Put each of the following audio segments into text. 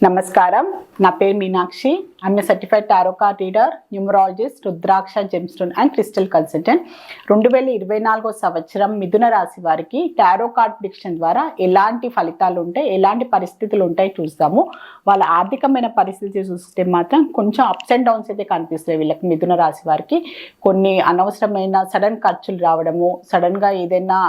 నమస్కారం, నా పేరు Meenakshi. I'm a certified tarot card reader, numerologist, rudraksha gemstone and crystal consultant. 2024 సంవత్సరం మిథున రాశి వారికి టారో కార్డ్ ప్రిడిక్షన్ ద్వారా ఎలాంటి ఫలితాలు ఉంటాయి, ఎలాంటి పరిస్థితులు ఉంటాయి చూస్తాము. వాళ్ళ ఆర్థికమైన పరిస్థితి చూస్తే మాత్రం కొంచెం అప్స్ అండ్ డౌన్స్ అయితే కనిపిస్తాయి వీళ్ళకి. మిథున రాశి వారికి కొన్ని అనవసరమైన సడన్ ఖర్చులు రావడము, సడన్గా ఏదైనా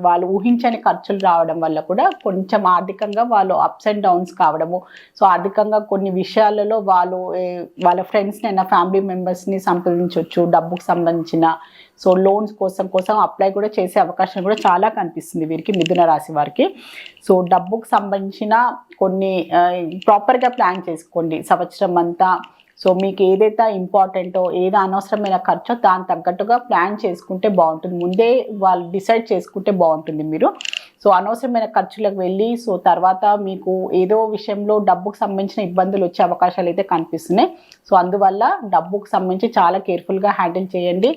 వాళ్ళు ఊహించని ఖర్చులు రావడం వల్ల కూడా కొంచెం ఆర్థికంగా వాళ్ళు అప్స్ అండ్ డౌన్స్ కావడము. సో ఆర్థికంగా కొన్ని విషయాలలో వాళ్ళ ఫ్రెండ్స్ని అయినా ఫ్యామిలీ మెంబర్స్ని సంప్రదించవచ్చు డబ్బుకు సంబంధించిన. సో లోన్స్ కోసం అప్లై కూడా చేసే అవకాశం కూడా చాలా కనిపిస్తుంది వీరికి, మిథున రాశి వారికి. సో డబ్బుకు సంబంధించిన కొన్ని ప్రాపర్గా ప్లాన్ చేసుకోండి సంవత్సరం అంతా. సో మీకు ఏదైతే ఇంపార్టెంటో, ఏది అనవసరమైన ఖర్చో దాని తగ్గట్టుగా ప్లాన్ చేసుకుంటే బాగుంటుంది. ముందే వాళ్ళు డిసైడ్ చేసుకుంటే బాగుంటుంది మీరు. సో అనవసరమైన ఖర్చులకు వెళ్ళి సో తర్వాత మీకు ఏదో విషయంలో డబ్బుకు సంబంధించిన ఇబ్బందులు వచ్చే అవకాశాలు అయితే కనిపిస్తున్నాయి. సో అందువల్ల డబ్బుకు సంబంధించి చాలా కేర్ఫుల్గా హ్యాండిల్ చేయండి.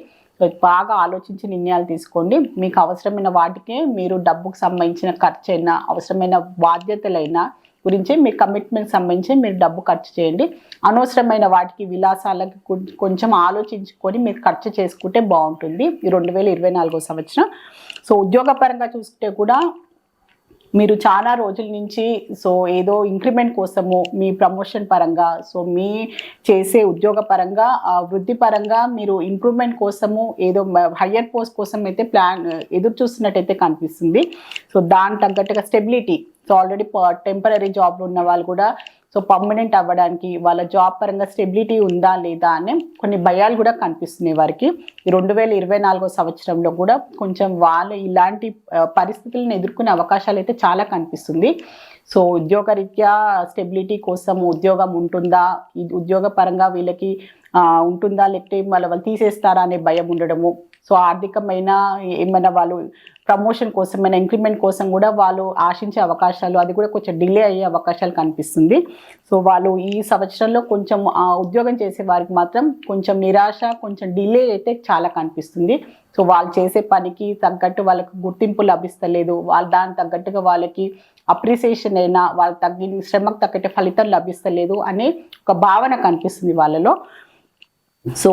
బాగా ఆలోచించి నిర్ణయాలు తీసుకోండి. మీకు అవసరమైన వాటికే మీరు డబ్బుకు సంబంధించిన ఖర్చు అయినా, అవసరమైన బాధ్యతలైనా గురించి మీ కమిట్మెంట్ సంబంధించి మీరు డబ్బు ఖర్చు చేయండి. అనవసరమైన వాటికి, విలాసాలకి కొంచెం ఆలోచించుకొని మీరు ఖర్చు చేసుకుంటే బాగుంటుంది ఈ 2024 సంవత్సరం. సో ఉద్యోగపరంగా చూసుకుంటే కూడా మీరు చాలా రోజుల నుంచి సో ఏదో ఇంక్రిమెంట్ కోసము, మీ ప్రమోషన్ పరంగా, సో మీ చేసే ఉద్యోగ పరంగా, వృద్ధి పరంగా మీరు ఇంప్రూవ్మెంట్ కోసము ఏదో హయ్యర్ పోస్ట్ కోసం అయితే ఎదురు చూస్తున్నట్టయితే కనిపిస్తుంది. సో దాని తగ్గట్టుగా స్టెబిలిటీ, సో ఆల్రెడీ టెంపరీ జాబ్లో ఉన్న వాళ్ళు కూడా సో పర్మనెంట్ అవ్వడానికి, వాళ్ళ జాబ్ పరంగా స్టెబిలిటీ ఉందా లేదా అనే కొన్ని భయాలు కూడా కనిపిస్తున్నాయి వారికి. ఈ 2024 సంవత్సరంలో కూడా కొంచెం వాళ్ళు ఇలాంటి పరిస్థితులను ఎదుర్కొనే అవకాశాలు అయితే చాలా కనిపిస్తుంది. సో ఉద్యోగరీత్యా స్టెబిలిటీ కోసం ఉద్యోగం ఉంటుందా, ఉద్యోగ పరంగా వీళ్ళకి ఉంటుందా, లేకపోతే వాళ్ళు తీసేస్తారా అనే భయం ఉండడము. సో ఆర్థికమైన ఏమైనా వాళ్ళు ప్రమోషన్ కోసమైనా, ఇంక్రిమెంట్ కోసం కూడా వాళ్ళు ఆశించే అవకాశాలు, అది కూడా కొంచెం డిలే అయ్యే అవకాశాలు కనిపిస్తుంది. సో వాళ్ళు ఈ సంవత్సరంలో కొంచెం ఉద్యోగం చేసే వారికి మాత్రం కొంచెం నిరాశ, కొంచెం డిలే అయితే చాలా కనిపిస్తుంది. సో వాళ్ళు చేసే పనికి తగ్గట్టు వాళ్ళకి గుర్తింపు లభిస్తలేదు, దానికి తగ్గట్టుగా వాళ్ళకి అప్రిసియేషన్ అయినా, వాళ్ళ తగ్గిన శ్రమకు తగ్గట్టు ఫలితం లభిస్తలేదు అనే ఒక భావన కనిపిస్తుంది వాళ్ళలో. సో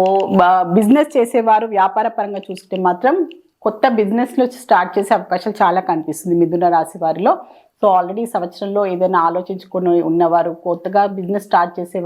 బిజినెస్ చేసేవారు వ్యాపార పరంగా చూసుకుంటే మాత్రం కొత్త బిజినెస్లో స్టార్ట్ చేసే అవకాశాలు చాలా కనిపిస్తుంది మిథున రాశి వారిలో. సో ఆల్రెడీ సంవత్సరంలో ఏదైనా ఆలోచించుకొని ఉన్నవారు, కొత్తగా బిజినెస్ స్టార్ట్ చేసే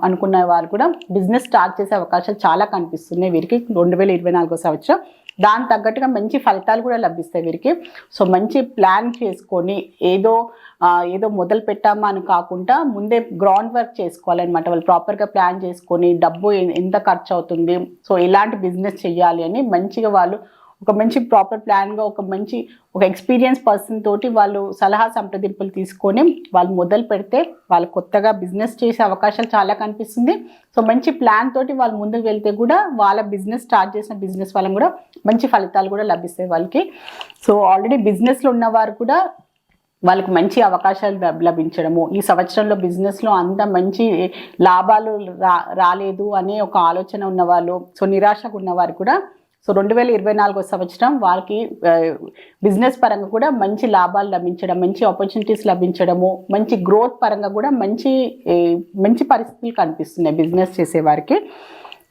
అనుకున్న వారు కూడా బిజినెస్ స్టార్ట్ చేసే అవకాశాలు చాలా కనిపిస్తున్నాయి వీరికి 2024 సంవత్సరం. దాని తగ్గట్టుగా మంచి ఫలితాలు కూడా లభిస్తాయి వీరికి. సో మంచి ప్లాన్ చేసుకొని ఏదో మొదలు పెట్టామా అని కాకుండా ముందే గ్రౌండ్ వర్క్ చేసుకోవాలన్నమాట. వాళ్ళు ప్రాపర్గా ప్లాన్ చేసుకొని డబ్బు ఎంత ఖర్చు అవుతుంది, సో ఎలాంటి బిజినెస్ చేయాలి అని మంచిగా వాళ్ళు ఒక మంచి ప్రాపర్ ప్లాన్గా ఒక ఎక్స్పీరియన్స్ పర్సన్ తోటి వాళ్ళు సలహా సంప్రదింపులు తీసుకొని వాళ్ళు మొదలు పెడితే వాళ్ళు కొత్తగా బిజినెస్ చేసే అవకాశాలు చాలా కనిపిస్తుంది. సో మంచి ప్లాన్ తోటి వాళ్ళు ముందుకు వెళ్తే కూడా వాళ్ళ బిజినెస్ స్టార్ట్ చేసిన బిజినెస్ వాళ్ళని కూడా మంచి ఫలితాలు కూడా లభిస్తాయి వాళ్ళకి. సో ఆల్రెడీ బిజినెస్లో ఉన్నవారు కూడా వాళ్ళకి మంచి అవకాశాలు లభించడము, ఈ సంవత్సరంలో బిజినెస్లో అంత మంచి లాభాలు రాలేదు అనే ఒక ఆలోచన ఉన్నవాళ్ళు, సో నిరాశకు ఉన్నవారు కూడా సో 2024 సంవత్సరం వాళ్ళకి బిజినెస్ పరంగా కూడా మంచి లాభాలు లభించడం, మంచి ఆపర్చునిటీస్ లభించడము, మంచి గ్రోత్ పరంగా కూడా మంచి పరిస్థితులు కనిపిస్తున్నాయి బిజినెస్ చేసేవారికి.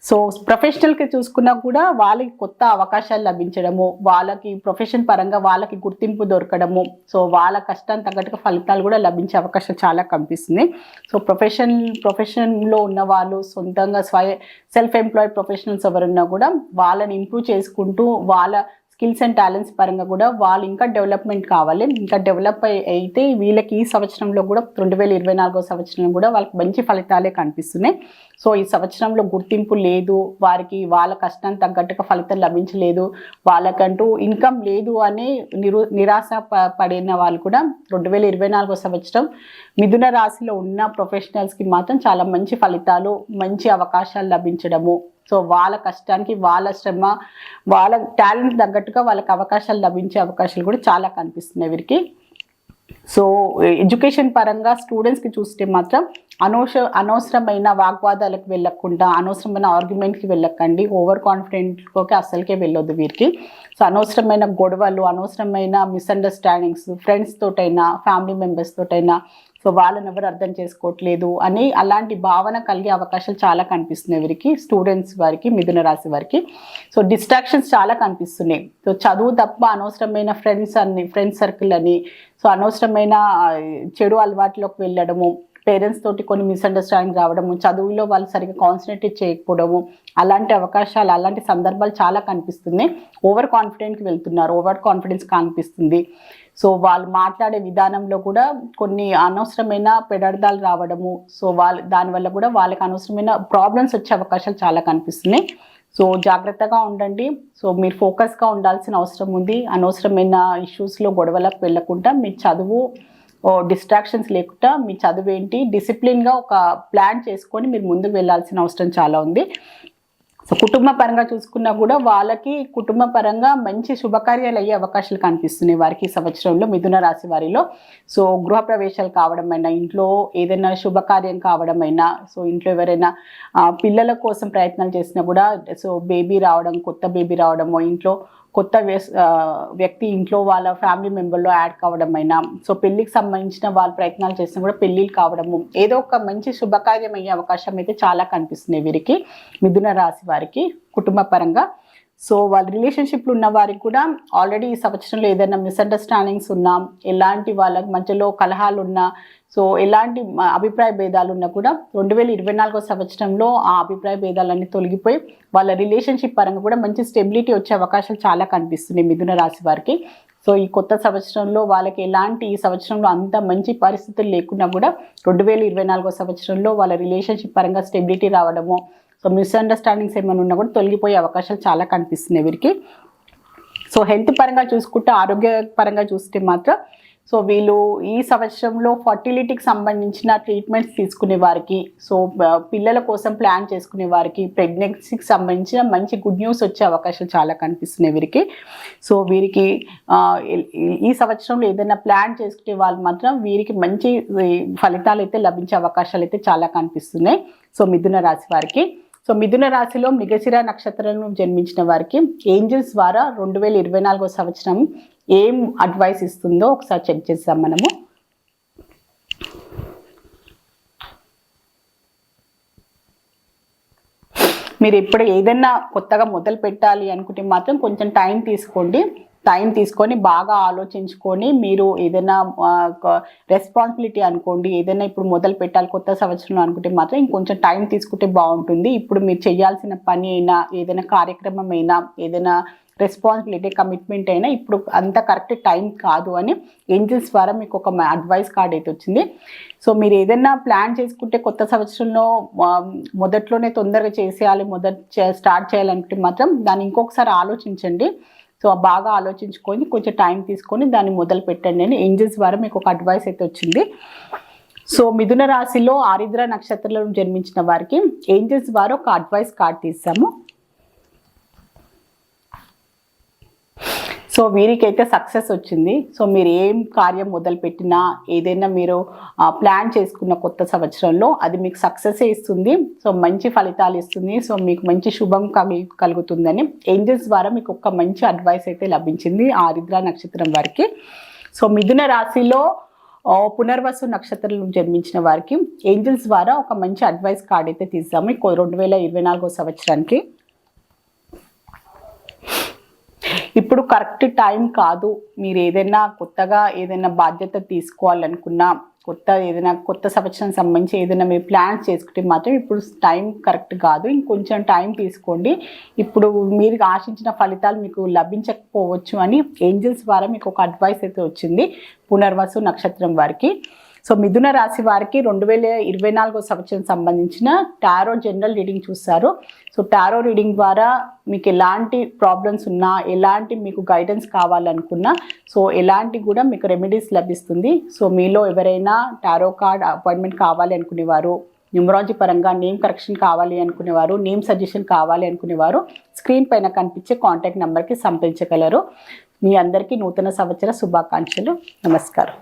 సో ప్రొఫెషనల్కి చూసుకున్నా కూడా వాళ్ళకి కొత్త అవకాశాలు లభించడము, వాళ్ళకి ప్రొఫెషన్ పరంగా వాళ్ళకి గుర్తింపు దొరకడము, సో వాళ్ళ కష్టాన్ని తగ్గట్టుగా ఫలితాలు కూడా లభించే అవకాశాలు చాలా కనిపిస్తుంది. సో ప్రొఫెషన్లో ఉన్న వాళ్ళు సొంతంగా సెల్ఫ్ ఎంప్లాయిడ్ ప్రొఫెషనల్స్ ఎవరున్నా కూడా వాళ్ళని ఇంప్రూవ్ చేసుకుంటూ వాళ్ళ స్కిల్స్ అండ్ టాలెంట్స్ పరంగా కూడా వాళ్ళు ఇంకా డెవలప్మెంట్ కావాలి. ఇంకా డెవలప్ అయితే వీళ్ళకి ఈ సంవత్సరంలో కూడా 2024 సంవత్సరంలో కూడా వాళ్ళకి మంచి ఫలితాలే కనిపిస్తున్నాయి. సో ఈ సంవత్సరంలో గుర్తింపు లేదు, వారికి వాళ్ళ కష్టానికి తగ్గట్టుగా ఫలితం లభించలేదు, వాళ్ళకంటూ ఇన్కమ్ లేదు అని నిరాశ పడిన వాళ్ళు కూడా 2024 సంవత్సరం మిథున రాశిలో ఉన్న ప్రొఫెషనల్స్కి మాత్రం చాలా మంచి ఫలితాలు, మంచి అవకాశాలు లభించడము, సో వాళ్ళ కష్టానికి, వాళ్ళ శ్రమ, వాళ్ళ టాలెంట్ తగ్గట్టుగా వాళ్ళకి అవకాశాలు లభించే అవకాశాలు కూడా చాలా కనిపిస్తున్నాయి వీరికి. సో ఎడ్యుకేషన్ పరంగా స్టూడెంట్స్కి చూస్తే మాత్రం అనవసరమైన వాగ్వాదాలకు వెళ్ళకుండా, అనవసరమైన ఆర్గ్యుమెంట్కి వెళ్ళకండి. ఓవర్ కాన్ఫిడెంట్కి అస్సలకే వెళ్ళొద్దు వీరికి. సో అనవసరమైన గొడవలు, అనవసరమైన మిస్అండర్స్టాండింగ్స్ ఫ్రెండ్స్ తోటైనా, ఫ్యామిలీ మెంబర్స్ తోటైనా, సో వాళ్ళని ఎవరు అర్థం చేసుకోవట్లేదు అని అలాంటి భావన కలిగే అవకాశాలు చాలా కనిపిస్తున్నాయి వీరికి, స్టూడెంట్స్ వారికి, మిథున రాశి వారికి. సో డిస్ట్రాక్షన్స్ చాలా కనిపిస్తున్నాయి. సో చదువు తప్ప అనవసరమైన ఫ్రెండ్స్ సర్కిల్ అని, సో అనవసరమైన చెడు అలవాట్లోకి వెళ్ళడము, పేరెంట్స్ తోటి కొన్ని మిస్అండర్స్టాండింగ్ రావడము, చదువులో వాళ్ళు సరిగ్గా కాన్సన్ట్రేట్ చేయకపోవడము, అలాంటి అవకాశాలు, అలాంటి సందర్భాలు చాలా కనిపిస్తున్నాయి. ఓవర్ కాన్ఫిడెంట్కి వెళ్తున్నారు, ఓవర్ కాన్ఫిడెన్స్ కనిపిస్తుంది. సో వాళ్ళు మాట్లాడే విధానంలో కూడా కొన్ని అనవసరమైన పెడార్థాలు రావడము, సో దానివల్ల కూడా వాళ్ళకి అనవసరమైన ప్రాబ్లమ్స్ వచ్చే అవకాశాలు చాలా కనిపిస్తున్నాయి. సో జాగ్రత్తగా ఉండండి. సో మీరు ఫోకస్గా ఉండాల్సిన అవసరం ఉంది. అనవసరమైన ఇష్యూస్లో గొడవలకు వెళ్ళకుండా మీ చదువు డిస్ట్రాక్షన్స్ లేకుండా మీ చదువు ఏంటి డిసిప్లిన్గా ఒక ప్లాన్ చేసుకొని మీరు ముందుకు వెళ్ళాల్సిన అవసరం చాలా ఉంది. సో కుటుంబ పరంగా చూసుకున్నా కూడా వాళ్ళకి కుటుంబ పరంగా మంచి శుభకార్యాలు అయ్యే అవకాశాలు కనిపిస్తున్నాయి వారికి ఈ సంవత్సరంలో, మిథున రాశి వారిలో. సో గృహప్రవేశాలు కావడమైనా, ఇంట్లో ఏదైనా శుభకార్యం కావడమైనా, సో ఇంట్లో ఎవరైనా పిల్లల కోసం ప్రయత్నాలు చేసినా కూడా, సో బేబీ రావడం, కొత్త బేబీ రావడము, ఇంట్లో కొత్త వ్యక్తి ఇంట్లో వాళ్ళ ఫ్యామిలీ మెంబర్లో యాడ్ కావడమైనా, సో పెళ్ళికి సంబంధించిన వాళ్ళు ప్రయత్నాలు చేసినా కూడా పెళ్ళిళ్ళు కావడము, ఏదో ఒక మంచి శుభకార్యం అయ్యే అవకాశం అయితే చాలా కనిపిస్తున్నాయి వీరికి, మిథున రాశి వారికి కుటుంబ పరంగా. సో వాళ్ళ రిలేషన్షిప్లు ఉన్న వారికి కూడా ఆల్రెడీ ఈ సంవత్సరంలో ఏదైనా మిస్అండర్స్టాండింగ్స్ ఉన్నా, ఎలాంటి వాళ్ళకి మధ్యలో కలహాలు ఉన్నా, సో ఎలాంటి అభిప్రాయ భేదాలు ఉన్నా కూడా 2024 సంవత్సరంలో ఆ అభిప్రాయ భేదాలన్నీ తొలగిపోయి వాళ్ళ రిలేషన్షిప్ పరంగా కూడా మంచి స్టెబిలిటీ వచ్చే అవకాశాలు చాలా కనిపిస్తున్నాయి మిథున రాశి వారికి. సో ఈ కొత్త సంవత్సరంలో వాళ్ళకి ఎలాంటి ఈ సంవత్సరంలో అంత మంచి పరిస్థితులు లేకున్నా కూడా 2024 సంవత్సరంలో వాళ్ళ రిలేషన్షిప్ పరంగా స్టెబిలిటీ రావడము, సో మిస్అండర్స్టాండింగ్స్ ఏమైనా ఉన్నా కూడా తొలగిపోయే అవకాశాలు చాలా కనిపిస్తున్నాయి వీరికి. సో హెల్త్ పరంగా చూసుకుంటే, ఆరోగ్య పరంగా చూస్తే మాత్రం సో వీళ్ళు ఈ సంవత్సరంలో ఫర్టిలిటీకి సంబంధించిన ట్రీట్మెంట్స్ తీసుకునే వారికి, సో పిల్లల కోసం ప్లాన్ చేసుకునే వారికి, ప్రెగ్నెన్సీకి సంబంధించిన మంచి గుడ్ న్యూస్ వచ్చే అవకాశాలు చాలా కనిపిస్తున్నాయి వీరికి. సో వీరికి ఈ సంవత్సరంలో ఏదైనా ప్లాన్ చేసుకునే వాళ్ళు మాత్రం వీరికి మంచి ఫలితాలు అయితే లభించే అవకాశాలు అయితే చాలా కనిపిస్తున్నాయి. సో మిథున రాశి వారికి, సో మిథున రాశిలో మృగశిర నక్షత్రంలో జన్మించిన వారికి ఏంజల్స్ ద్వారా 2024 సంవత్సరం ఏం అడ్వైస్ ఇస్తుందో ఒకసారి చెక్ చేద్దాం మనము. మీరు ఇప్పుడు ఏదైనా కొత్తగా మొదలు పెట్టాలి అనుకుంటే మాత్రం కొంచెం టైం తీసుకొని బాగా ఆలోచించుకొని, మీరు ఏదైనా రెస్పాన్సిబిలిటీ అనుకోండి, ఏదైనా ఇప్పుడు మొదలు పెట్టాలి కొత్త సంవత్సరంలో అనుకుంటే మాత్రం ఇంకొంచెం టైం తీసుకుంటే బాగుంటుంది. ఇప్పుడు మీరు చేయాల్సిన పని అయినా, ఏదైనా కార్యక్రమం అయినా, ఏదైనా రెస్పాన్సిబిలిటీ, కమిట్మెంట్ అయినా ఇప్పుడు అంత కరెక్ట్ టైం కాదు అని ఏంజల్స్ ద్వారా మీకు ఒక అడ్వైస్ కార్డ్ అయితే వచ్చింది. సో మీరు ఏదైనా ప్లాన్ చేసుకుంటే కొత్త సంవత్సరంలో మొదట్లోనే తొందరగా చేసేయాలి, స్టార్ట్ చేయాలనుకుంటే మాత్రం దాన్ని ఇంకొకసారి ఆలోచించండి. సో బాగా ఆలోచించుకొని కొంచెం టైం తీసుకొని దాన్ని మొదలు పెట్టండి అని ఏంజల్స్ ద్వారా మీకు ఒక అడ్వైస్ అయితే వచ్చింది. సో మిథున రాశిలో ఆరిద్ర నక్షత్రంలో జన్మించిన వారికి ఏంజల్స్ ద్వారా ఒక అడ్వైస్ కార్డ్ తీసాము. సో వీరికైతే సక్సెస్ వచ్చింది. సో మీరు ఏం కార్యం మొదలుపెట్టినా, ఏదైనా మీరు ప్లాన్ చేసుకున్న కొత్త సంవత్సరంలో అది మీకు సక్సెస్ ఇస్తుంది. సో మంచి ఫలితాలు ఇస్తుంది. సో మీకు మంచి శుభం కలుగుతుందని ఏంజల్స్ ద్వారా మీకు ఒక మంచి అడ్వైస్ అయితే లభించింది ఆరిద్ర నక్షత్రం వారికి. సో మిథున రాశిలో పునర్వసు నక్షత్రంలో జన్మించిన వారికి ఏంజల్స్ ద్వారా ఒక మంచి అడ్వైస్ కార్డ్ అయితే తీసాము 2024 సంవత్సరానికి. ఇప్పుడు కరెక్ట్ టైం కాదు. మీరు ఏదైనా కొత్తగా ఏదైనా బాధ్యత తీసుకోవాలనుకున్నా, కొత్త సంవత్సరం సంబంధించి ఏదైనా మీరు ప్లాన్స్ చేసుకుంటే మాత్రం ఇప్పుడు టైం కరెక్ట్ కాదు. ఇంకొంచెం టైం తీసుకోండి. ఇప్పుడు మీరు ఆశించిన ఫలితాలు మీకు లభించకపోవచ్చు అని ఏంజల్స్ ద్వారా మీకు ఒక అడ్వైస్ అయితే వచ్చింది పునర్వసు నక్షత్రం వారికి. సో మిథున రాశి వారికి 2024 సంవత్సరం సంబంధించిన టారో జనరల్ రీడింగ్ చూస్తారు. సో టారో రీడింగ్ ద్వారా మీకు ఎలాంటి ప్రాబ్లమ్స్ ఉన్నా, ఎలాంటి మీకు గైడెన్స్ కావాలనుకున్నా, సో ఎలాంటి కూడా మీకు రెమెడీస్ లభిస్తుంది. సో మీలో ఎవరైనా టారో కార్డ్ అపాయింట్మెంట్ కావాలి అనుకునేవారు, న్యూమరాలజీ పరంగా నేమ్ కరెక్షన్ కావాలి అనుకునేవారు, నేమ్ సజెషన్ కావాలి అనుకునేవారు స్క్రీన్ పైన కనిపించే కాంటాక్ట్ నెంబర్కి సంప్రదించగలరు. మీ అందరికీ నూతన సంవత్సర శుభాకాంక్షలు. నమస్కారం.